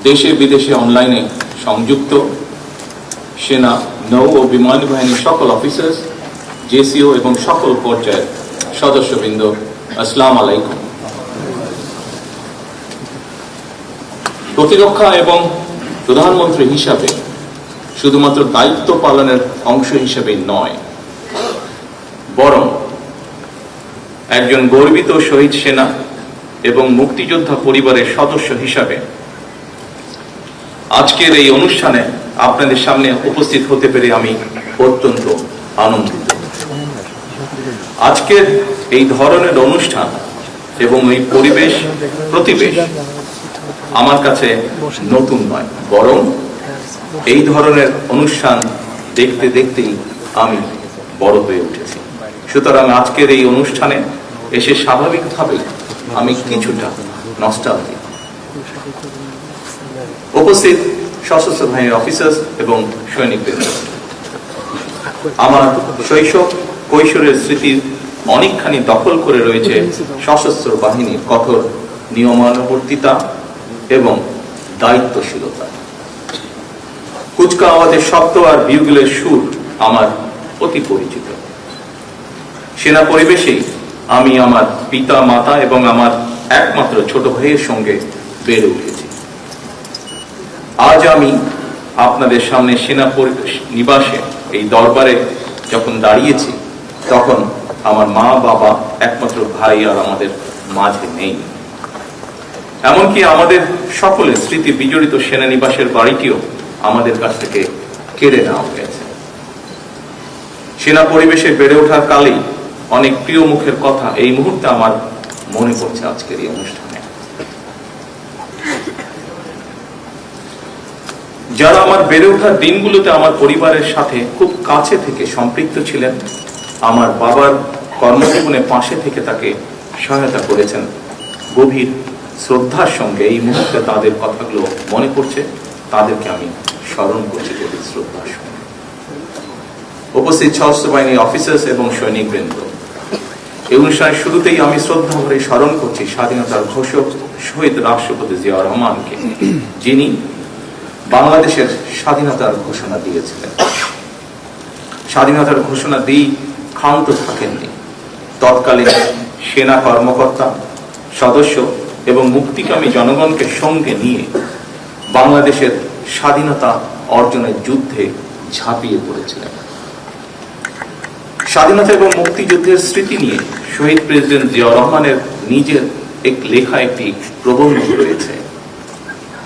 দেশে বিদেশে অনলাইনে সংযুক্ত সেনা, নৌ ও বিমান বাহিনীর সকল অফিসার্স, জেসিও এবং সকল পর্যায়ের সদস্যবৃন্দ, আসসালামু আলাইকুম। প্রতিরক্ষা এবং প্রধানমন্ত্রী হিসাবে শুধুমাত্র দায়িত্ব পালনের অংশ হিসেবেই নয়, বরং একজন গর্বিত শহীদ সেনা এবং মুক্তিযোদ্ধা পরিবারের সদস্য হিসাবে আজকের এই অনুষ্ঠানে আপনাদের সামনে উপস্থিত হতে পেরে আমি অত্যন্ত আনন্দিত। আজকের এই ধরনের অনুষ্ঠান এবং এই প্রতিবেশ আমার কাছে নতুন নয়, বরং এই ধরনের অনুষ্ঠান দেখতে দেখতেই আমি বড় হয়ে উঠেছি। সুতরাং আজকের এই অনুষ্ঠানে এসে স্বাভাবিকভাবেই আমি কিছুটা নস্টালজিক। উপস্থিত সশস্ত্র বাহিনীর অফিসার্স এবং সৈনিকবৃন্দ, আমার শৈশব কৈশোরের স্মৃতির অনেকখানি দখল করে রয়েছে সশস্ত্র বাহিনীর কঠোর নিয়মানুবর্তিতা এবং দায়িত্বশীলতা। কুচকাওয়াজের শব্দ আর বিউগলের সুর আমার অতি পরিচিত। সেনা পরিবেশেই আমি আমার পিতা, মাতা এবং আমার একমাত্র ছোট ভাইয়ের সঙ্গে বেড়ে উঠেছি। আজ আমি আপনাদের সামনে সেনা নিবাসে এই দরবারে যখন দাঁড়িয়েছি, তখন আমার মা, বাবা, একমাত্র ভাই আর আমাদের মাঝে নেই। এমনকি আমাদের সকলের স্মৃতি বিজড়িত সেনানিবাসের বাড়িটিও আমাদের কাছ থেকে কেড়ে নেওয়া হয়েছে। সেনা পরিবেশে বেড়ে ওঠার কালেই অনেক প্রিয় মুখের কথা এই মুহূর্তে আমার মনে পড়ছে আজকের এই অনুষ্ঠানে। যারা আমার বেড়ে ওঠার দিনগুলোতে আমার পরিবারের সাথে খুব কাছে থেকে সম্পৃক্ত ছিলেন, আমার বাবার কর্মজীবনে পাশে থেকে তাকে সহায়তা করেছেন, গভীর শ্রদ্ধার সঙ্গে এই মুহূর্তে তাদের কথাগুলো মনে পড়ছে, তাদেরকে আমি স্মরণ করছি গভীর শ্রদ্ধার সঙ্গে। উপস্থিত সশস্ত্র বাহিনীর অফিসার্স এবং সৈনিকবৃন্দ, এই অনুষ্ঠানের শুরুতেই আমি শ্রদ্ধা ভরে স্মরণ করছি স্বাধীনতার ঘোষক শহীদ রাষ্ট্রপতি জিয়াউর রহমানকে, যিনি বাংলাদেশের স্বাধীনতার ঘোষণা দিয়েছিলেন। স্বাধীনতার ঘোষণা দিয়ে ক্ষান্ত থাকেননি। তৎকালীন সেনা কর্মকর্তা, সদস্য এবং মুক্তিকামী জনগণকে সঙ্গে নিয়ে বাংলাদেশের স্বাধীনতা অর্জনের যুদ্ধে ঝাঁপিয়ে পড়েছিলেন। স্বাধীনতা এবং মুক্তিযুদ্ধের স্মৃতি নিয়ে শহীদ প্রেসিডেন্ট জিয়াউর রহমানের নিজের লেখা একটি প্রবন্ধ রয়েছে,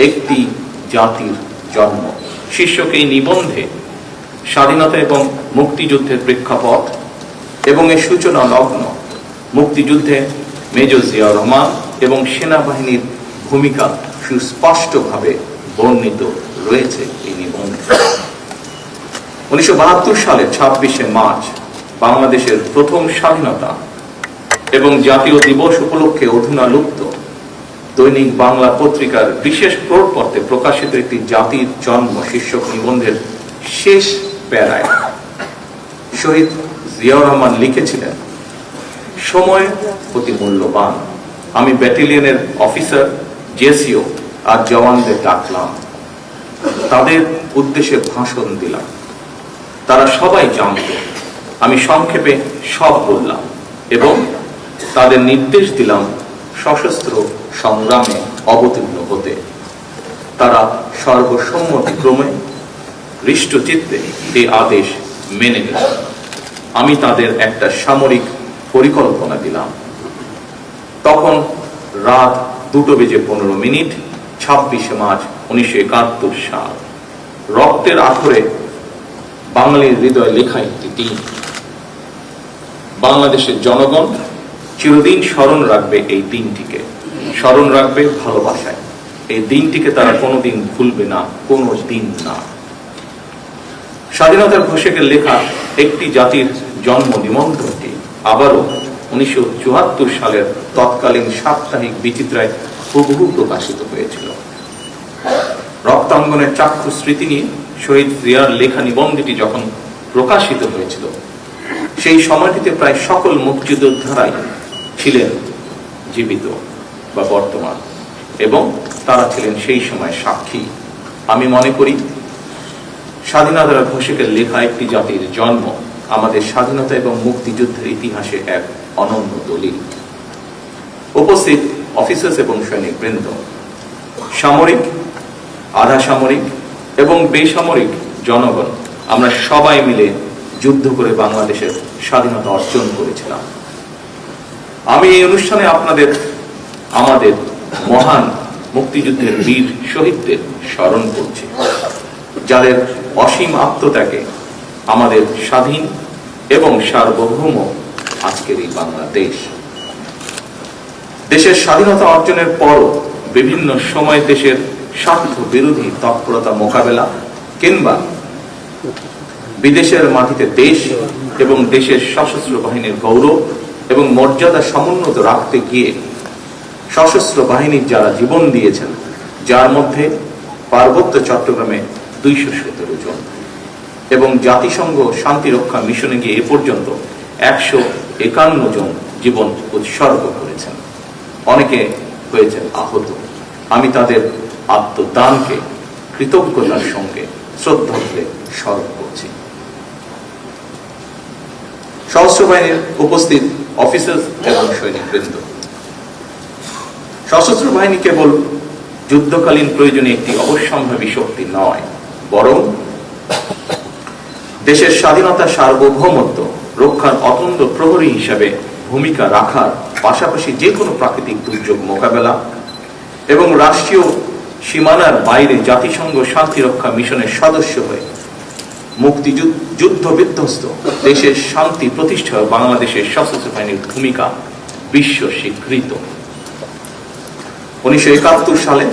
একটি জাতির জন্ম শীর্ষক এই নিবন্ধে স্বাধীনতা এবং মুক্তিযুদ্ধের প্রেক্ষাপট এবং এর সূচনা লগ্ন, মুক্তিযুদ্ধে মেজর জিয়াউর রহমান এবং সেনাবাহিনীর ভূমিকা সুস্পষ্টভাবে বর্ণিত রয়েছে এই নিবন্ধে। 1972 সালের 26শে মার্চ বাংলাদেশের প্রথম স্বাধীনতা এবং জাতীয় দিবস উপলক্ষে অধুনালুপ্ত দৈনিক বাংলা পত্রিকার বিশেষ প্রোটপত্রে প্রকাশিত একটি জাতির জন্ম শীর্ষক নিবন্ধের শেষ প্যারায় শহীদ জিয়াউর রহমান লিখেছিলেন, সময় অতি মূল্যবান। আমি ব্যাটালিয়নের অফিসার, জেসিও আর জওয়ানদের ডাকলাম, তাদের উদ্দেশ্যে ভাষণ দিলাম। তারা সবাই জানত। আমি সংক্ষেপে সব বললাম এবং তাদের নির্দেশ দিলাম সশস্ত্র সংগ্রামে অবতীর্ণ হতে। তারা সর্বসম্মতিক্রমে হৃষ্টচিত্তে এই আদেশ মেনে নিল। আমি তাদের একটা সামরিক পরিকল্পনা দিলাম। তখন রাত 2:15, 26শে মার্চ 1971 সাল। রক্তের আখরে বাঙালির হৃদয় লেখা একটি দিন। বাংলাদেশের জনগণ চিরদিন স্মরণ রাখবে এই দিনটিকে, স্মরণ রাখবে ভালোবাসায়। এই দিনটিকে তারা কোনোদিন ভুলবে না, কোনো দিন না। স্বাধীনতার ঘোষকের লেখা একটি জাতির জন্ম নিমন্ত্রণটি আবারও 1974 সালের তৎকালীন সাপ্তাহিক বিচিত্রায় হুবহু প্রকাশিত হয়েছিল। রক্তাঙ্গনের চাক্ষু স্মৃতি নিয়ে শহীদ জিয়ার লেখা নিবন্ধটি যখন প্রকাশিত হয়েছিল, সেই সময়টিতে প্রায় সকল মুক্তিযোদ্ধারাই ছিলেন জীবিত বা বর্তমান এবং তারা ছিলেন সেই সময় সাক্ষী। আমি মনে করি স্বাধীনতার ঘোষকের লেখা একটি জাতির জন্ম আমাদের স্বাধীনতা এবং মুক্তিযুদ্ধের ইতিহাসে এক অনন্য দলিল। উপস্থিত অফিসার্স এবং সৈনিক বৃন্দ, সামরিক, আধা সামরিক এবং বেসামরিক জনগণ, আমরা সবাই মিলে যুদ্ধ করে বাংলাদেশের স্বাধীনতা অর্জন করেছিলাম। আমি এই অনুষ্ঠানে আমাদের মহান মুক্তিযুদ্ধের বীর শহীদদের স্মরণ করছি, যাদের অসীম আত্মত্যাগে আমাদের স্বাধীন এবং সার্বভৌম আজকের এই বাংলাদেশ। দেশের স্বাধীনতা অর্জনের পরও বিভিন্ন সময় দেশের স্বার্থ বিরোধী তৎপরতা মোকাবেলা কিংবা বিদেশের মাটিতে দেশ এবং দেশের সশস্ত্র বাহিনীর গৌরব এবং মর্যাদা সমুন্নত রাখতে গিয়ে সশস্ত্র বাহিনীর যারা জীবন দিয়েছেন, যার মধ্যে পার্বত্য চট্টগ্রামে 217 জন এবং জাতিসংঘ শান্তিরক্ষা মিশনে গিয়ে এ পর্যন্ত 151 জন জীবন উৎসর্গ করেছেন, অনেকে হয়েছেন আহত। আমি তাদের আত্মদানকে কৃতজ্ঞতার সঙ্গে শ্রদ্ধা ভরে স্মরণ করছি। সশস্ত্র বাহিনীর উপস্থিত অফিসার্স এবং সৈনিকবৃন্দ, সশস্ত্র বাহিনী কেবল যুদ্ধকালীন প্রয়োজনে একটি অবশ্যম্ভাবী শক্তি নয়, বরং দেশের স্বাধীনতা সার্বভৌমত্ব রক্ষার অতন্দ্র প্রহরী হিসাবে ভূমিকা রাখার পাশাপাশি যে কোনো প্রাকৃতিক দুর্যোগ মোকাবেলা এবং রাষ্ট্রীয় সীমানার বাইরে জাতিসংঘ শান্তিরক্ষা মিশনের সদস্য হয়ে মুক্তিযুদ্ধ বিধ্বস্ত দেশের শান্তি প্রতিষ্ঠায় বাংলাদেশের সশস্ত্র বাহিনীর ভূমিকা বিশ্ব স্বীকৃত। 1971 সালে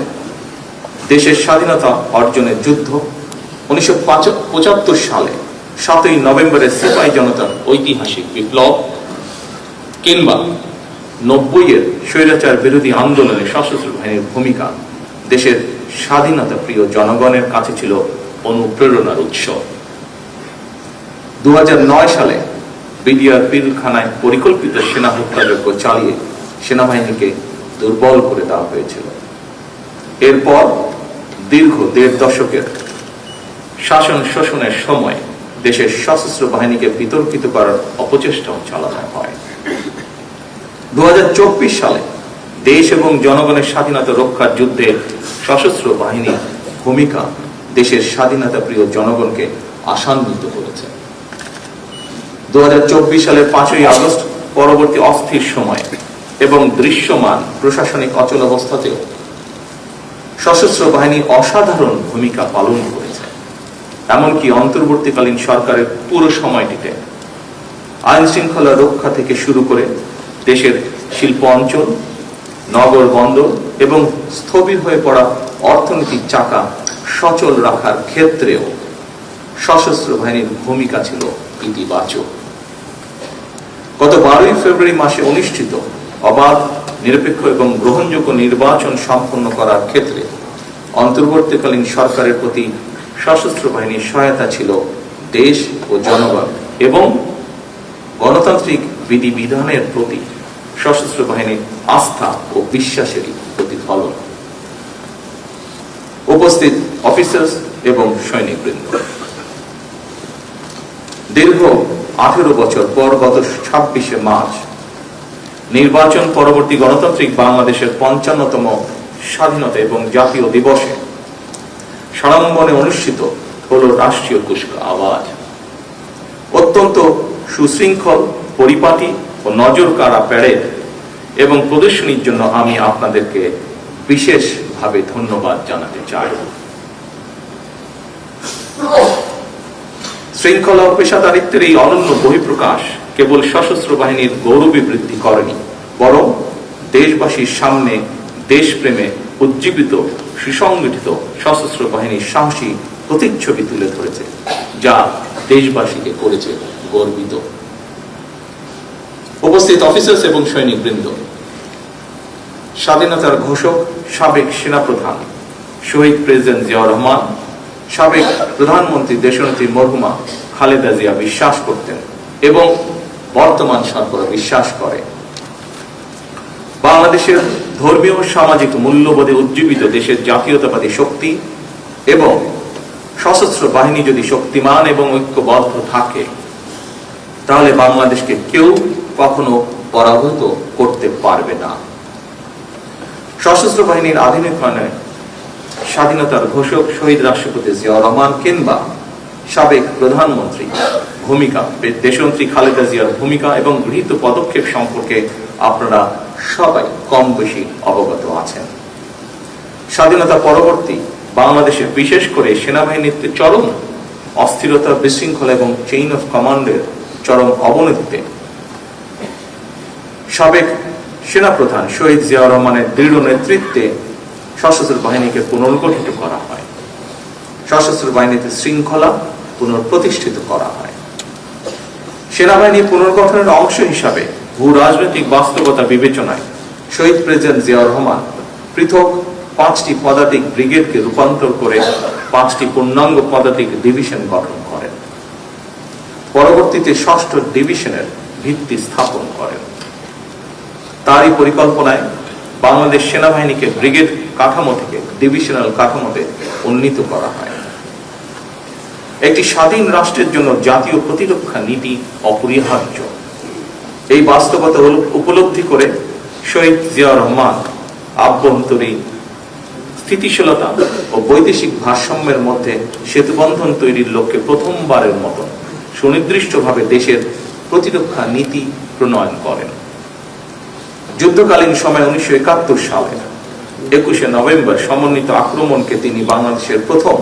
দেশের স্বাধীনতা অর্জনের যুদ্ধ, 1975 সালে 7ই নভেম্বরের সিপাহী জনতার ঐতিহাসিক বিপ্লব কিংবা 90-এর স্বৈরাচার বিরোধী আন্দোলনে সশস্ত্র বাহিনীর ভূমিকা দেশের স্বাধীনতা প্রিয় জনগণের কাছে ছিল অনুপ্রেরণার উৎস। 2009 সালে বিডিআর পিলখানায় পরিকল্পিত সেনা হত্যাযজ্ঞ চালিয়ে সেনাবাহিনীকে দুর্বল করে দেওয়া হয়েছিল। এরপর দীর্ঘ 1.5 দশকের শাসন শোষণের সময় দেশের সশস্ত্র বাহিনীকে বিতর্কিত করার অপচেষ্টাও চালানো হয়। 2024 সালে দেশ এবং জনগণের স্বাধীনতা রক্ষার যুদ্ধে সশস্ত্র বাহিনীর ভূমিকা দেশের স্বাধীনতা প্রিয় জনগণকে আশান্বিত করেছে। 2024 সালের 5ই আগস্ট পরবর্তী অস্থির সময় এবং দৃশ্যমান প্রশাসনিক অচলাবস্থাতেও সশস্ত্র বাহিনী অসাধারণ ভূমিকা পালন করেছে। এমনকি অন্তর্বর্তীকালীন সরকারের পুরো সময়টিতে আইন শৃঙ্খলা রক্ষা থেকে শুরু করে দেশের শিল্প অঞ্চল, নগর বন্দর এবং স্থবির হয়ে পড়া অর্থনৈতিক চাকা সচল রাখার ক্ষেত্রেও সশস্ত্র বাহিনীর ভূমিকা ছিল ইতিবাচক। গত 12ই ফেব্রুয়ারি মাসে অনুষ্ঠিত অবাধ, নিরপেক্ষ এবং গ্রহণযোগ্য নির্বাচন সম্পন্ন করার ক্ষেত্রে অন্তর্বর্তীকালীন সরকারের প্রতি সশস্ত্র বাহিনীর সহায়তা ছিল দেশ ও জনগণ এবং গণতান্ত্রিক বিধিবিধানের প্রতি সশস্ত্র বাহিনীর আস্থা ও বিশ্বাসেরই প্রতিফলন। উপস্থিত অফিসার্স এবং সৈনিকবৃন্দ, দীর্ঘ 18 বছর পর গত 26শে মার্চ নির্বাচন পরবর্তী গণতান্ত্রিক বাংলাদেশের 55তম স্বাধীনতা এবং জাতীয় দিবসে সাড়ম্বরে অনুষ্ঠিত হল রাষ্ট্রীয় কুচকাওয়াজ। অত্যন্ত সুশৃঙ্খল, পরিপাটি ও নজর কাড়া প্যারেড এবং প্রদর্শনীর জন্য আমি আপনাদেরকে বিশেষভাবে ধন্যবাদ জানাতে চাই। শৃঙ্খলা ও পেশাদারিত্বের এই অনন্য বহিঃপ্রকাশ কেবল সশস্ত্র বাহিনীর গৌরবে বৃদ্ধি করেনি, বরং দেশবাসীর সামনে দেশপ্রেমে উজ্জীবিত সুসংগঠিত সশস্ত্র বাহিনীর সাহসী প্রতিচ্ছবি তুলে ধরেছে, যা দেশবাসীকে করেছে গর্বিত। উপস্থিত অফিসার্স এবং সৈনিকবৃন্দ, স্বাধীনতার ঘোষক সাবেক সেনাপ্রধান শহীদ প্রেসিডেন্ট জিয়াউর রহমান, সাবেক প্রধানমন্ত্রী দেশনেত্রী মরহুমা খালেদা জিয়া বিশ্বাস করতেন এবং বর্তমান সরকার বিশ্বাস করে বাংলাদেশের ধর্মীয় ও সামাজিক মূল্যবোধে উজ্জীবিত দেশের জাতীয়তাবাদী শক্তি এবং সশস্ত্র বাহিনী যদি শক্তিমান এবং ঐক্যবদ্ধ থাকে, তাহলে বাংলাদেশকে কেউ কখনো পরাভূত করতে পারবে না। সশস্ত্র বাহিনীর আধুনিকায়নে স্বাধীনতার ঘোষক শহীদ রাষ্ট্রপতি জিয়াউর রহমান কিংবা সাবেক প্রধানমন্ত্রী ভূমিকা, দেশনেত্রী খালেদা জিয়ার ভূমিকা এবং গৃহীত পদক্ষেপ সম্পর্কে আপনারা সবাই কম বেশি অবগত আছেন। স্বাধীনতা পরবর্তী বাংলাদেশে বিশেষ করে সেনাবাহিনীর চরম অস্থিরতা, বিশৃঙ্খলা এবং চেইন অফ কমান্ডের চরম অবনতিতে সাবেক সেনাপ্রধান শহীদ জিয়াউর রহমানের দৃঢ় নেতৃত্বে সশস্ত্র বাহিনীকে পুনর্গঠিত করা হয়। সশস্ত্র বাহিনীতে শৃঙ্খলা পুনঃপ্রতিষ্ঠিত করা হয়। সেনাবাহিনী পুনর্গঠনের অংশ হিসাবে ভূ রাজনৈতিক বাস্তবতা বিবেচনায় শহীদ প্রেসিডেন্ট জিয়াউর রহমান পৃথক 5টি পদাতিক ব্রিগেডকে রূপান্তর করে 5টি পূর্ণাঙ্গ পদাতিক ডিভিশন গঠন করেন। পরবর্তীতে 6ষ্ঠ ডিভিশনের ভিত্তি স্থাপন করেন। তারই পরিকল্পনায় বাংলাদেশ সেনাবাহিনীকে ব্রিগেড কাঠামো থেকে ডিভিশনাল কাঠামোতে উন্নীত করা হয়। একটি স্বাধীন রাষ্ট্রের জন্য জাতীয় প্রতিরক্ষা নীতি অপরিহার্য। এই বাস্তবতা উপলব্ধি করে শহীদ জিয়াউর রহমান আভ্যন্তরীণ স্থিতিশীলতা ও বৈদেশিক ভারসাম্যের মধ্যে সেতুবন্ধন তৈরির লক্ষ্যে প্রথমবারের মতো সুনির্দিষ্টভাবে দেশের প্রতিরক্ষা নীতি প্রণয়ন করেন। যুদ্ধকালীন সময় 1971 সালে 21শে নভেম্বর সমন্বিত আক্রমণকে তিনি বাংলাদেশের প্রথম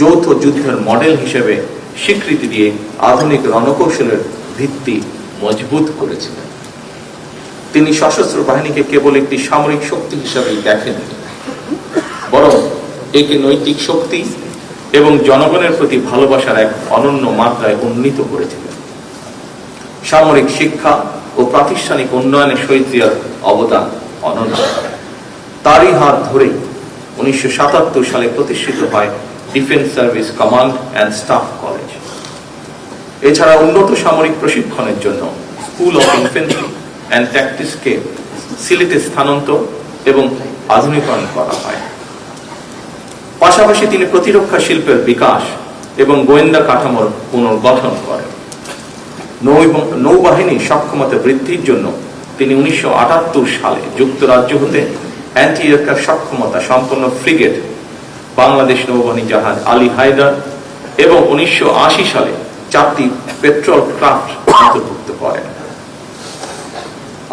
যৌথ যুদ্ধের মডেল হিসেবে স্বীকৃতি দিয়ে আধুনিক রণকৌশলের ভিত্তি মজবুত করেছিলেন। তিনি সশস্ত্র বাহিনীকে কেবল একটি সামরিক শক্তি হিসেবেই দেখেননি, বরং একে নৈতিক শক্তি এবং জনগণের প্রতি ভালোবাসার এক অনন্য মাত্রায় উন্নীত করেছিলেন। সামরিক শিক্ষা ও প্রাতিষ্ঠানিক উন্নয়নে শহীদ জিয়ার অবদান অনন্য। তারই হাত ধরে 1977 সালে প্রতিষ্ঠিত হয় defence service command and staff college. এছাড়া উন্নত সামরিক প্রশিক্ষণের জন্য স্কুল অফ ইনফেন্ট্রি অ্যান্ড ট্যাকটিক্সকে সিলেটে স্থানান্তর এবং আধুনিকায়ন করা হয়। পাশাপাশি তিনি প্রতিরক্ষা শিল্পের বিকাশ এবং গোয়েন্দা কাঠামোর পুনর্গঠন করেন। নৌবাহিনী সক্ষমতা বৃদ্ধির জন্য তিনি 1978 সালে যুক্তরাজ্য হতে অ্যান্টি এয়ারক্রাফট সক্ষমতা সম্পন্ন ফ্রিগেট বাংলাদেশ নৌবাহিনী জাহাজ আলী হায়দার এবং 1980 সালে 4টি পেট্রোল ক্রাফট অন্তর্ভুক্ত করেন।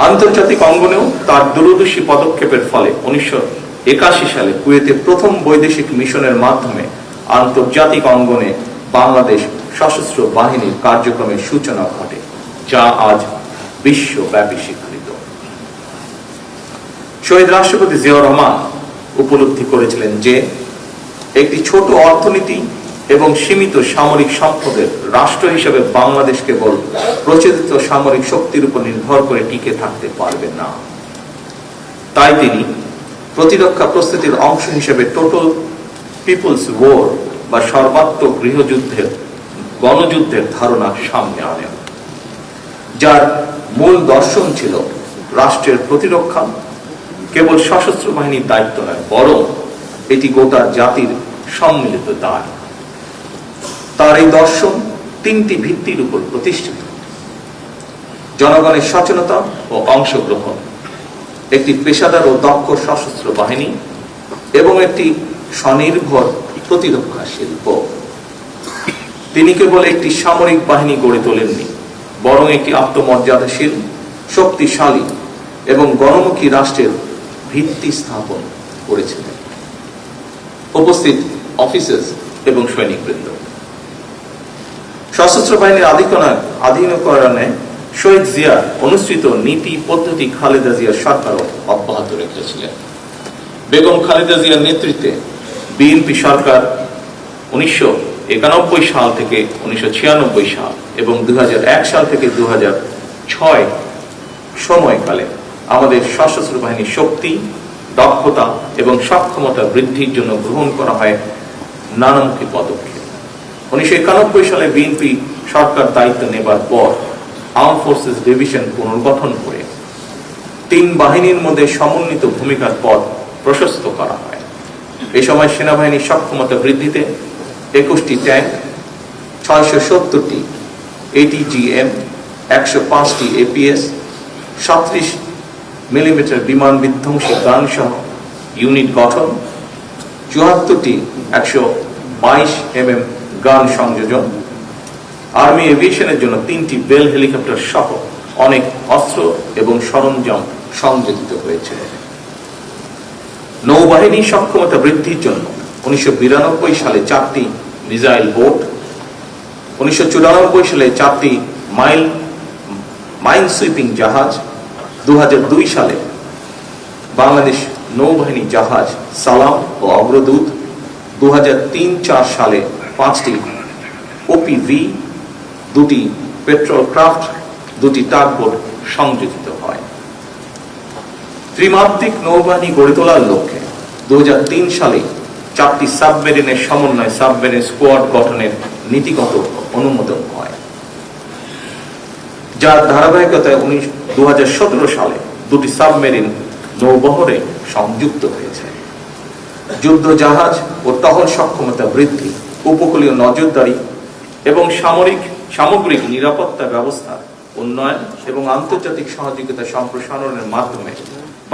আন্তর্জাতিক অঙ্গনেও তার দূরদর্শী পদক্ষেপের ফলে 1981 সালে কুয়েতে প্রথম বৈদেশিক মিশনের মাধ্যমে আন্তর্জাতিক অঙ্গনে বাংলাদেশ সশস্ত্র বাহিনীর কার্যক্রমের সূচনা ঘটে, যা আজ বিশ্বব্যাপী স্বীকৃত। শহীদ রাষ্ট্রপতি জিয়াউর রহমান উপলব্ধি করেছিলেন যে একটি ছোট অর্থনীতি এবং সীমিত সামরিক সম্পদের রাষ্ট্র হিসেবে বাংলাদেশ কেবল প্রচলিত সামরিক শক্তির উপর নির্ভর করে টিকে থাকতে পারবে না। তাই তিনি প্রতিরক্ষা প্রস্তুতির অংশ হিসেবে টোটাল পিপলস ওয়ার বা সর্বাত্মক গণযুদ্ধের ধারণা সামনে আনেন, যার মূল দর্শন ছিল রাষ্ট্রের প্রতিরক্ষা কেবল সশস্ত্র বাহিনীর দায়িত্ব নয়, বরং এটি গোটা জাতির সম্মিলিত দায়। তার এই দর্শন 3টি ভিত্তির উপর প্রতিষ্ঠিত: জনগণের সচেতনতা ও অংশগ্রহণ, একটি পেশাদার ও দক্ষ সশস্ত্র বাহিনী এবং একটি স্বনির্ভর প্রতিরক্ষা শিল্প। তিনি কেবল একটি সামরিক বাহিনী গড়ে তোলেননি, বরং একটি আত্মমর্যাদাশীল, শক্তিশালী এবং গণমুখী রাষ্ট্রের ভিত্তি স্থাপন করেছিলেন। উপস্থিত অফিসার্স এবং সৈনিকবৃন্দ, সশস্ত্র বাহিনীর আধুনিকরণে শহীদ জিয়া অনুসৃত নীতি পদ্ধতি খালেদা জিয়ার সরকারও অব্যাহত রেখেছিলেন। বেগম খালেদা জিয়ার নেতৃত্বে বিএনপি সরকার 1991 সাল থেকে 1996 সাল এবং 2001 সাল থেকে 2006 সময়কালে আমাদের সশস্ত্র বাহিনীর শক্তি, দক্ষতা এবং সক্ষমতা বৃদ্ধির জন্য গ্রহণ করা হয় নানামুখী পদক্ষেপ। 1991 সালে বিএনপি সরকার দায়িত্ব নেবার পর আর্ম ফোর্সেস ডিভিশন পুনর্গঠন করে তিন বাহিনীর মধ্যে সমন্বিত ভূমিকার পথ প্রশস্ত করা হয়। এই সময় সেনাবাহিনীর সক্ষমতা বৃদ্ধিতে 21টি ট্যাঙ্ক, 670টি ATGM, 105টি APS, 37 মিলিমিটার বিমান বিধ্বংসী গান সহ ইউনিট গঠন, 74টি 122 mm গান সংযোজন, আর্মি এভিয়েশনের জন্য 3টি বেল হেলিকপ্টার সহ অনেক অস্ত্র এবং সরঞ্জাম সংযোজিত হয়েছে। নৌবাহিনীর সক্ষমতা বৃদ্ধির জন্য 1992 সালে 4টি মিসাইল বোট, 1994 সালে 4টি মাইন সুইপিং জাহাজ, 2002 সালে বাংলাদেশ নৌবাহিনী জাহাজ সালাম ও অগ্রদূত, 2003-4 সালে 5টি OPV, 2টি পেট্রোল ক্রাফট, 2টি টাগবোট সংযোজিত হয়। ত্রিমাত্রিক নৌবাহিনী গড়ে তোলার লক্ষ্যে 2003 সালে 4টি সাবমেরিনের সমন্বয় সাবমেরিন স্কোয়াড গঠনের নীতিগত অনুমোদন হয়, যার ধারাবাহিকতায় 2017 সালে 2টি সাবমেরিন নৌবহরে সংযুক্ত হয়েছে। যুদ্ধ জাহাজ ও টহল সক্ষমতা বৃদ্ধি, উপকূলীয় নজরদারি এবং সামগ্রিক নিরাপত্তা ব্যবস্থা উন্নয়ন এবং আন্তর্জাতিক সহযোগিতা সম্প্রসারণের মাধ্যমে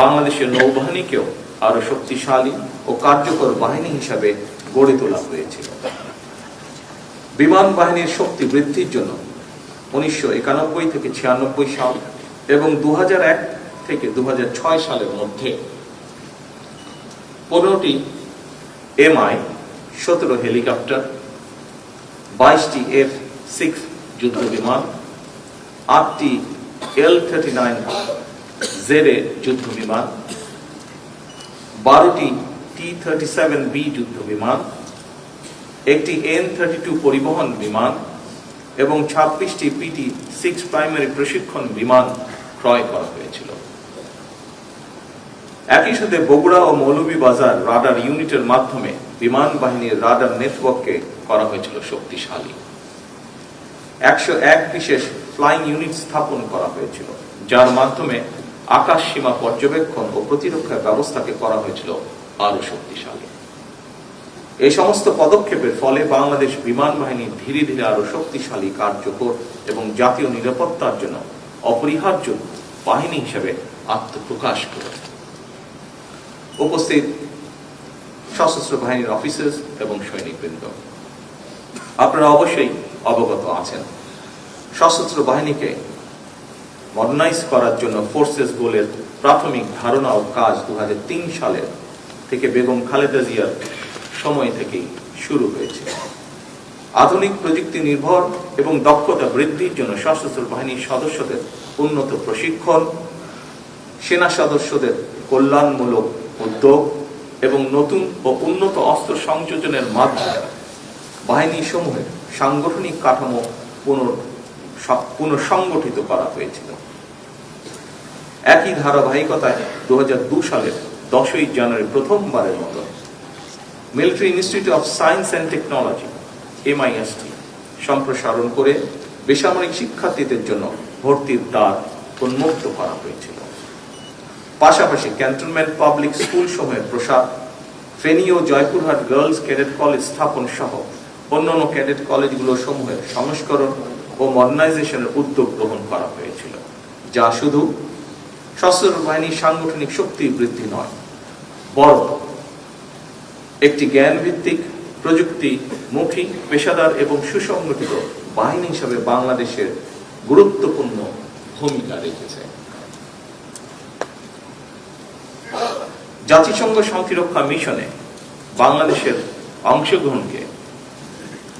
বাংলাদেশের নৌবাহিনীকেও আরো শক্তিশালী ও কার্যকর বাহিনী হিসাবে গড়ে তোলা হয়েছিল। বিমান বাহিনীর শক্তি বৃদ্ধির জন্য 1991 থেকে 96 সাল এবং 2001 থেকে 2006 সালের মধ্যে 15টি MI 17 হেলিকপ্টার, 22টি F-6 যুদ্ধ বিমান, 8টি L-39ZA যুদ্ধ বিমান, 12টি T-37B যুদ্ধ বিমান, একটি N-32 পরিবহন বিমান এবং 26টি PT-6 প্রাইমারি প্রশিক্ষণ বিমান ক্রয় করা হয়েছিল। একই সাথে বগুড়া ও মৌলভীবাজার রাডার ইউনিটের মাধ্যমে বিমান বাহিনীর রাডার নেটওয়ার্ককে করা হয়েছিল শক্তিশালী। 101 বিশেষ ফ্লাইং ইউনিট স্থাপন করা হয়েছিল, যার মাধ্যমে আকাশ সীমা পর্যবেক্ষণ ও প্রতিরক্ষা ব্যবস্থাকে করা হয়েছিল আরো শক্তিশালী। এই সমস্ত পদক্ষেপের ফলে বাংলাদেশ বিমান বাহিনী ধীরে ধীরে আরো শক্তিশালী, কার্যকর এবং জাতীয় নিরাপত্তার জন্য অপরিহার্য বাহিনী হিসেবে আত্মপ্রকাশ করেছে। উপস্থিত সশস্ত্র বাহিনীর অফিসার্স এবং সৈনিকবৃন্দ, আপনারা অবশ্যই অবগত আছেন সশস্ত্র বাহিনীকে মডার্নাইজ করার জন্য ফোর্সেস গোলের প্রাথমিক ধারণা ও কাজ 2003 সালের থেকে বেগম খালেদা জিয়ার সময় থেকেই শুরু হয়েছে। আধুনিক প্রযুক্তি নির্ভর এবং দক্ষতা বৃদ্ধির জন্য সশস্ত্র বাহিনীর সদস্যদের উন্নত প্রশিক্ষণ, সেনা সদস্যদের কল্যাণমূলক উদ্যোগ এবং নতুন ও উন্নত অস্ত্র সংযোজনের মাধ্যমে বাহিনী সমূহের সাংগঠনিক কাঠামো পুনঃসংগঠিত করা হয়েছিল। একই ধারাবাহিকতায় 2002 সালের 10ই জানুয়ারি প্রথমবারের মতো military institute of science and technology MIST সম্প্রসারণ করে বেসামরিক শিক্ষার্থীদের জন্য ভর্তির দ্বার উন্মুক্ত করা হয়েছিল। পাশাপাশি ক্যান্টনমেন্ট পাবলিক স্কুল সমূহের প্রসার, ফেনী ও জয়পুরহাট গার্লস ক্যাডেট কলেজ স্থাপন সহ অন্যান্য ক্যাডেট কলেজগুলো সমূহের সংস্করণ ও মডার্নাইজেশনের উদ্যোগ গ্রহণ করা হয়েছিল, যা শুধু সশস্ত্র বাহিনীর সাংগঠনিক শক্তি বৃদ্ধি নয়, বরং একটি জ্ঞানভিত্তিক, প্রযুক্তিমুখী, পেশাদার এবং সুসংগঠিত বাহিনী হিসাবে বাংলাদেশের গুরুত্বপূর্ণ ভূমিকা রেখেছে। জাতিসংঘ শান্তিরক্ষা মিশনে বাংলাদেশের অংশগ্রহণকে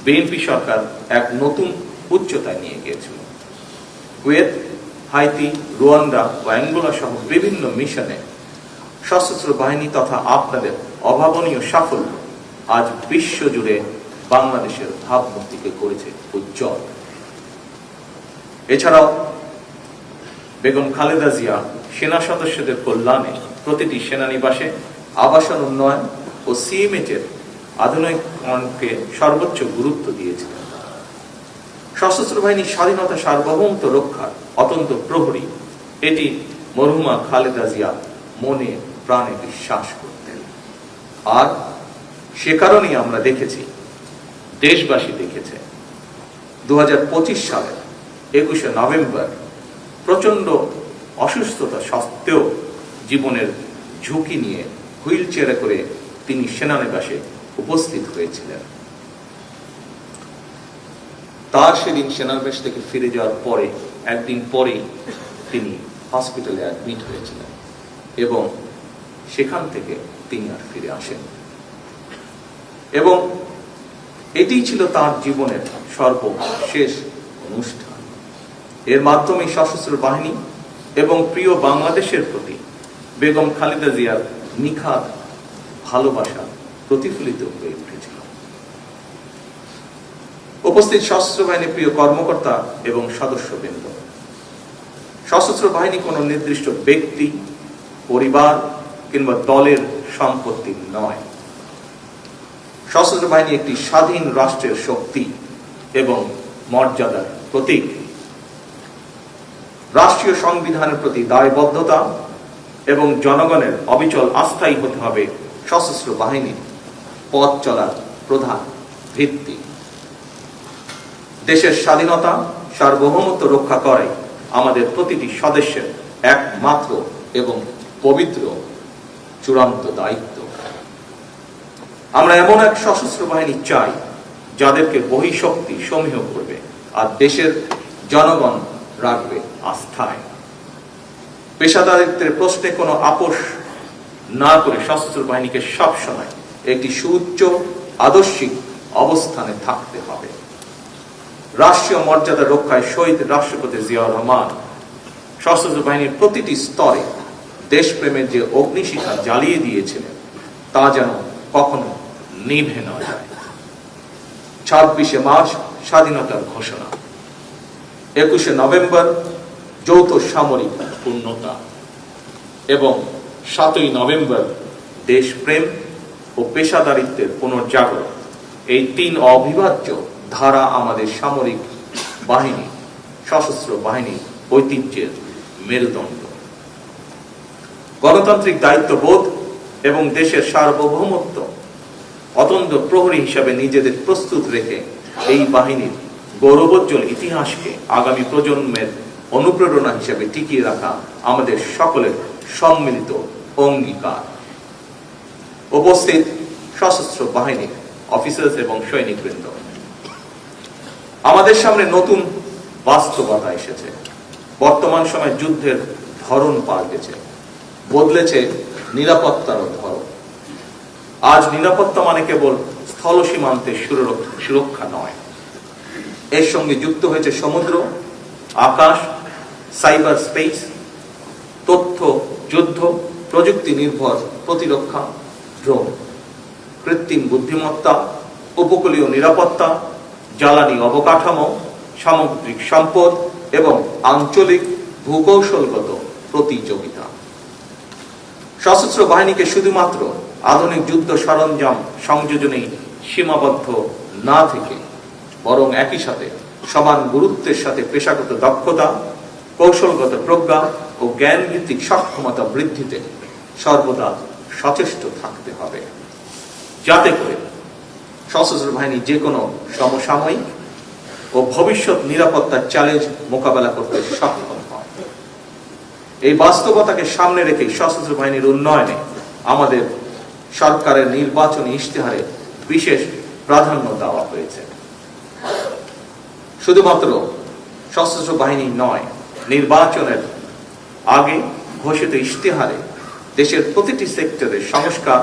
বিএনপি সরকার এক নতুন উচ্চতায় নিয়ে গিয়েছিল। কুয়েত, হাইতি, রুয়ান্ডা ও অ্যাঙ্গোলা সহ বিভিন্ন মিশনে সশস্ত্র বাহিনী তথা আপনাদের অভাবনীয় সাফল্য আজ বিশ্বজুড়ে বাংলাদেশের ভাবমূর্তিকে করেছে উজ্জ্বল। এছাড়াও বেগম খালেদা জিয়া সেনা সদস্যদের কল্যাণে প্রতিটি সেনানিবাসে আবাসন উন্নয়ন ও সিএমএইচের আধুনিকরণকে সর্বোচ্চ গুরুত্ব দিয়েছিলেন। সশস্ত্র বাহিনীর স্বাধীনতা সার্বভৌমত্ব রক্ষার অত্যন্ত প্রহরী, এটি মরহুমা খালেদা জিয়া মনে প্রাণে বিশ্বাস করতেন। আর সে কারণেই আমরা দেখেছি, দেশবাসী দেখেছে, 2025 সালের 21শে নভেম্বর প্রচন্ড অসুস্থতা সত্ত্বেও জীবনের ঝুঁকি নিয়ে হুইল চেয়ারে করে তিনি সেনানিবাসে উপস্থিত হয়েছিলেন। তার সেদিন সেনানিবাস থেকে ফিরে যাওয়ার পরে একদিন পরেই তিনি হসপিটালে অ্যাডমিট হয়েছিলেন এবং সেখান থেকে তিনি আর ফিরে আসেন। এবং এটি ছিল তার জীবনের সর্বশেষ অনুষ্ঠান। এর মাধ্যমে সশস্ত্র বাহিনী এবং প্রিয় বাংলাদেশের প্রতি বেগম খালেদা জিয়ার নিখাদ ভালোবাসা প্রতিফলিত হয়ে উঠেছিল। উপস্থিত সশস্ত্র বাহিনীর প্রিয় কর্মকর্তা এবং সদস্যবৃন্দ, সশস্ত্র বাহিনী কোনো নির্দিষ্ট ব্যক্তি, পরিবার কিংবা দলের সম্পত্তি নয়। সশস্ত্র বাহিনী একটি স্বাধীন রাষ্ট্রের শক্তি এবং মর্যাদার প্রতীক। রাষ্ট্রীয় সংবিধানের প্রতি দায়বদ্ধতা এবং জনগণের অবিচল আস্থাই হতে হবে সশস্ত্র বাহিনীর পথ চলার প্রধান ভিত্তি। দেশের স্বাধীনতা, সার্বভৌমত্ব রক্ষা করে আমাদের প্রতিটি সদস্যের একমাত্র এবং পবিত্র চূড়ান্ত দায়িত্ব। আমরা এমন এক সশস্ত্র বাহিনী চাই যাদেরকে বহিঃশক্তি সমীহ করবে আর দেশের জনগণ রাখবে আস্থায়। পেশাদারিত্বের প্রশ্নে কোনো আপোষ না করে সশস্ত্র বাহিনীকে সবসময় একটি সুউচ্চ আদর্শিক অবস্থানে থাকতে হবে। রাষ্ট্রীয় মর্যাদা রক্ষায় শহীদ রাষ্ট্রপতি জিয়াউর রহমান সশস্ত্র বাহিনীর প্রতিটি স্তরে দেশপ্রেমের যে অগ্নিশিখা জ্বালিয়ে দিয়েছিলেন তা যেন কখনো নিভে না যায়। 26শে মার্চ স্বাধীনতার ঘোষণা, 21শে নভেম্বর যৌথ সামরিক পূর্ণতা এবং 7ই নভেম্বর দেশপ্রেম ও পেশাদারিত্বের পুনর্জাগরণ, এই তিন অবিভাজ্য ধারা আমাদের সামরিক বাহিনী, সশস্ত্র বাহিনীর ঐতিহ্যের মেরুদণ্ড। গণতান্ত্রিক দায়িত্ববোধ এবং দেশের সার্বভৌমত্ব অতন্দ্র প্রহরী হিসাবে নিজেদের প্রস্তুত রেখে এই বাহিনীর গৌরবোজ্জ্বল ইতিহাসকে আগামী প্রজন্মের অনুপ্রেরণা হিসেবে টিকিয়ে রাখা আমাদের সকলের সম্মিলিত অঙ্গীকার। উপস্থিত সশস্ত্র বাহিনীর অফিসার্স এবং সৈনিকবৃন্দ, আমাদের সামনে নতুন বাস্তবতা এসেছে। বর্তমান সময়ে যুদ্ধের ধরন পাল্টেছে, বদলেছে নিরাপত্তার ধরন। আজ নিরাপত্তা মানে কেবল স্থল সীমান্তের সুরক্ষা নয়, এর সঙ্গে যুক্ত হয়েছে সমুদ্র, আকাশ, সাইবার স্পেস, তথ্য যুদ্ধ, প্রযুক্তি নির্ভর প্রতিরক্ষা, ড্রোন, কৃত্রিম বুদ্ধিমত্তা, উপকূলীয় নিরাপত্তা, জ্বালানি অবকাঠামো, সামুদ্রিক সম্পদ এবং আঞ্চলিক ভূকৌশলগত প্রতিযোগিতা। সশস্ত্র বাহিনীকে শুধুমাত্র আধুনিক যুদ্ধ সরঞ্জাম সংযোজনেই সীমাবদ্ধ না থেকে বরং একই সাথে সমান গুরুত্বের সাথে পেশাগত দক্ষতা, কৌশলগত প্রজ্ঞা ও জ্ঞান ভিত্তিক সক্ষমতা বৃদ্ধিতে সর্বদা সচেষ্ট থাকতে হবে, যাতে করে সশস্ত্র বাহিনী যে কোনো সমসাময়িক ও ভবিষ্যৎ নিরাপত্তার চ্যালেঞ্জ মোকাবেলা করতে সক্ষম হয়। এই বাস্তবতাকে সামনে রেখে সশস্ত্র বাহিনীর উন্নয়নে আমাদের সরকারের নির্বাচনী ইশতেহারে বিশেষ প্রাধান্য দেওয়া হয়েছে। শুধুমাত্র সশস্ত্র বাহিনী নয়, নির্বাচনের আগে ঘোষিত ইশতেহারে দেশের প্রতিটি সেক্টরের সংস্কার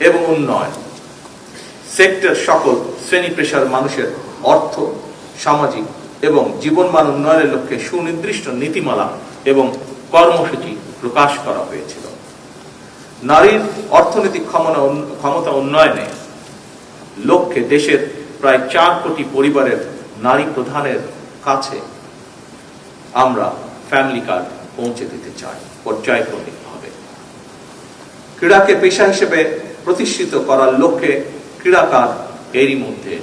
এবং উন্নয়ন, সেক্টর সকল শ্রেণী পেশার মানুষের অর্থ, সামাজিক এবং জীবনমান উন্নয়নের লক্ষ্যে সুনির্দিষ্ট নীতিমালা এবং কর্মসূচি প্রকাশ করা হয়েছিল। নারীর অর্থনৈতিক ক্ষমতা উন্নয়নে লক্ষ্যে দেশের প্রায় 4 কোটি পরিবারের নারী প্রধানের কাছে আমরা ফ্যামিলি কার্ড পৌঁছে দিতে চাই পর্যায়ক্রমিকভাবে। ক্রীড়াকে পেশা হিসেবে প্রতিষ্ঠিত করার লক্ষ্যে ক্রীড়া কার্ড এরই মধ্যে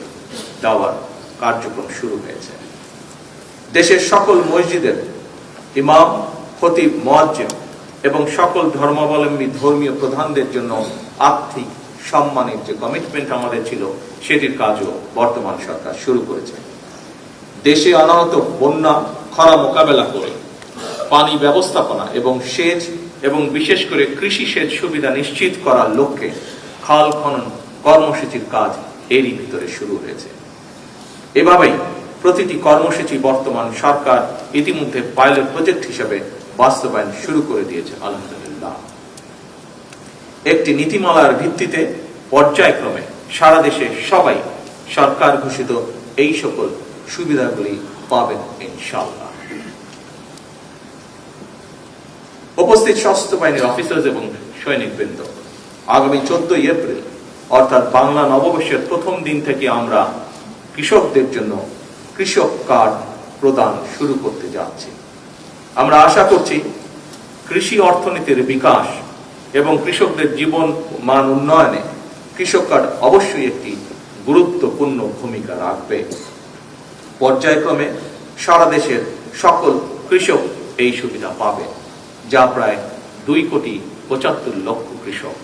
দেওয়ার কার্যক্রম শুরু হয়েছে। দেশের সকল মসজিদের ইমাম, খতিব, মুয়াজ্জিন এবং সকল ধর্মাবলম্বী ধর্মীয় প্রধানদের জন্য আর্থিক সম্মানের যে কমিটমেন্ট আমাদের ছিল, সেটির কাজও বর্তমান সরকার শুরু করেছে। দেশে অনাহত বন্যা খরা মোকাবেলা করে পানি ব্যবস্থাপনা এবং সেচ এবং বিশেষ করে কৃষি সেচ সুবিধা নিশ্চিত করার লক্ষ্যে খাল খনন কর্মসূচির কাজ এরই ভিতরে শুরু হয়েছে। এভাবেই প্রতিটি কর্মসূচি বর্তমান সরকার ইতিমধ্যে পাইলট প্রজেক্ট হিসেবে বাস্তবায়ন শুরু করে দিয়েছে আলহামদুলিল্লাহ। একটি নীতিমালার ভিত্তিতে পর্যায়ক্রমে সারা দেশে সবাই সরকার ঘোষিত এই সকল সুবিধাগুলি পাবেন ইনশাআল্লাহ। উপস্থিত সশস্ত্র বাহিনীর অফিসার্স এবং সৈনিকবৃন্দ, আগামী 14 এপ্রিল অর্থাৎ বাংলা নববর্ষের প্রথম দিন থেকে আমরা কৃষকদের জন্য কৃষক কার্ড প্রদান শুরু করতে যাচ্ছি। আমরা আশা করছি কৃষি অর্থনীতির বিকাশ এবং কৃষকদের জীবন মান উন্নয়নে কৃষক কার্ড অবশ্যই একটি গুরুত্বপূর্ণ ভূমিকা রাখবে। পর্যায়ক্রমে সারা দেশের সকল কৃষক এই সুবিধা পাবে, যা প্রায় 2,75,00,000 কৃষক,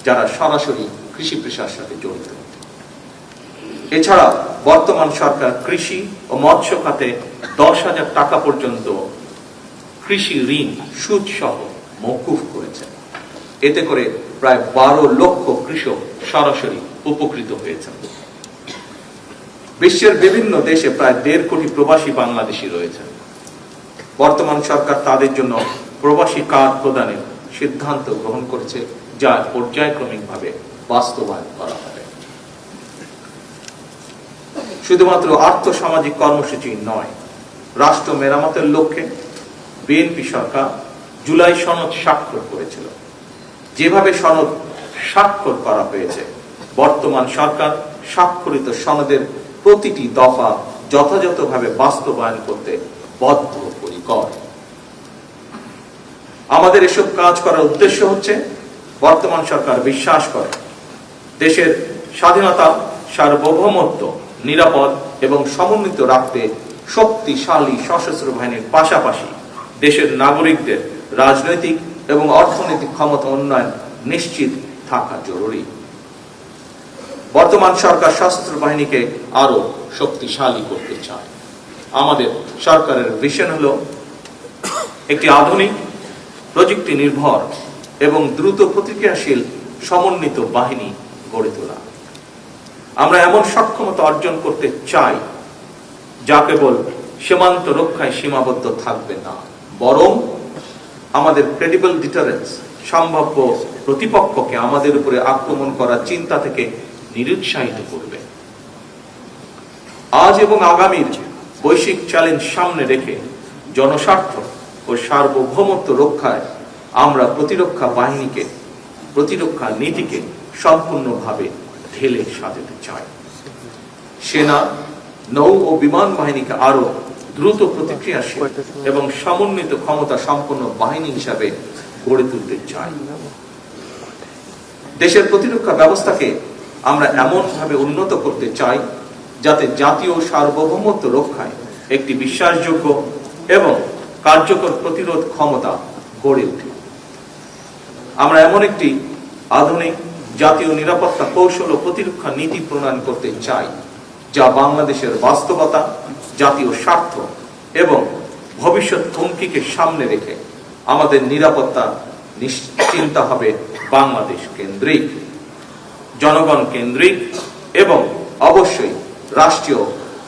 যারা সরাসরি কৃষি পেশার সাথে জড়িত। এছাড়া বর্তমান সরকার কৃষি ও মৎস্য খাতে 10,000 টাকা পর্যন্ত কৃষি ঋণ সুদ সহ মওকুফ করেছে। এতে করে প্রায় 12 লক্ষ কৃষক সরাসরি উপকৃত হয়েছেন। বিশ্বের বিভিন্ন দেশে প্রায় 1.5 কোটি প্রবাসী বাংলাদেশী রয়েছেন। বর্তমান সরকার তাদের জন্য প্রবাসী কার্ড প্রদানের সিদ্ধান্ত গ্রহণ করেছে, যা পর্যায়ক্রমিকভাবে বাস্তবায়ন করা হবে। শুধুমাত্র আর্থসামাজিক কর্মসূচি নয়, রাষ্ট্র মেরামতের লক্ষ্যে বিএনপি সরকার জুলাই সনদ স্বাক্ষর করেছিল। যেভাবে সনদ স্বাক্ষর করা হয়েছে, বর্তমান সরকার স্বাক্ষরিত সনদের প্রতিটি দফা যথাযথভাবে বাস্তবায়ন করতে বদ্ধপরিকর। আমাদের এসব কাজ করার উদ্দেশ্য হচ্ছে, বর্তমান সরকার বিশ্বাস করে দেশের স্বাধীনতা, সার্বভৌমত্ব নিরাপদ এবং সমন্বিত রাখতে শক্তিশালী সশস্ত্র বাহিনীর পাশাপাশি দেশের নাগরিকদের রাজনৈতিক এবং অর্থনৈতিক ক্ষমতা উন্নয়ন নিশ্চিত থাকা জরুরি। বর্তমান সরকার সশস্ত্র বাহিনীকে আরো শক্তিশালী করতে চায়। আমাদের সরকারের ভিশন হলো একটি আধুনিক, প্রযুক্তি নির্ভর এবং দ্রুত প্রতিক্রিয়াশীল সমন্বিত বাহিনী গড়ে তোলা। আমরা এমন সক্ষমতা অর্জন করতে চাই যা কেবল সীমান্ত রক্ষায় সীমাবদ্ধ থাকবে না, বরং আমাদের ক্রেডিবল ডিটারেন্স, সম্ভাব্য প্রতিপক্ষকে আমাদের উপরে আক্রমণ করার চিন্তা থেকে নিরুৎসাহিত করবে। আজ এবং আগামীর বৈশ্বিক চ্যালেঞ্জ সামনে রেখে জনস্বার্থ ও সার্বভৌমত্ব রক্ষায় আমরা প্রতিরক্ষা নীতিকে সম্পূর্ণভাবে ঢেলে সাজাতে চাই। সেনা, নৌ ও বিমান বাহিনীকে আরো দ্রুত প্রতিক্রিয়াশীল এবং সমন্বিত ক্ষমতা সম্পন্ন বাহিনী হিসাবে গড়ে তুলতে চাই। দেশের প্রতিরক্ষা ব্যবস্থাকে আমরা এমনভাবে উন্নত করতে চাই যাতে জাতীয় সার্বভৌমত্ব রক্ষায় একটি বিশ্বাসযোগ্য এবং কার্যকর প্রতিরোধ ক্ষমতা গড়ে ওঠে। আমরা এমন একটি আধুনিক জাতীয় নিরাপত্তা কৌশল ও প্রতিরক্ষা নীতি প্রণয়ন করতে চাই যা বাংলাদেশের বাস্তবতা, জাতীয় স্বার্থ এবং ভবিষ্যৎ হুমকিকে সামনে রেখে আমাদের নিরাপত্তা নিশ্চিন্তা হবে বাংলাদেশ কেন্দ্রিক, জনগণ কেন্দ্রিক এবং অবশ্যই রাষ্ট্রীয়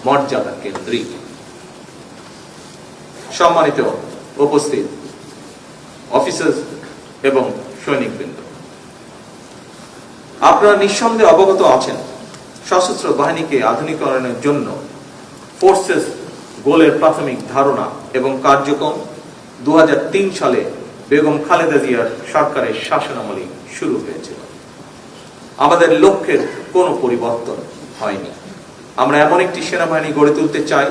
মর্যাদা কেন্দ্রিক। সম্মানিত উপস্থিত অফিসার্স এবং সৈনিকবৃন্দ, আপনারা নিঃসন্দেহে অবগত আছেন সশস্ত্র বাহিনীকে আধুনিকরণের জন্য ফোর্সেস গোলের প্রাথমিক ধারণা এবং কার্যক্রম 2003 সালে বেগম খালেদা জিয়ার সরকারের শাসনামলে শুরু হয়েছিল। আমাদের লক্ষ্যের কোনো পরিবর্তন হয়নি। আমরা এমন একটি সেনাবাহিনী গড়ে তুলতে চাই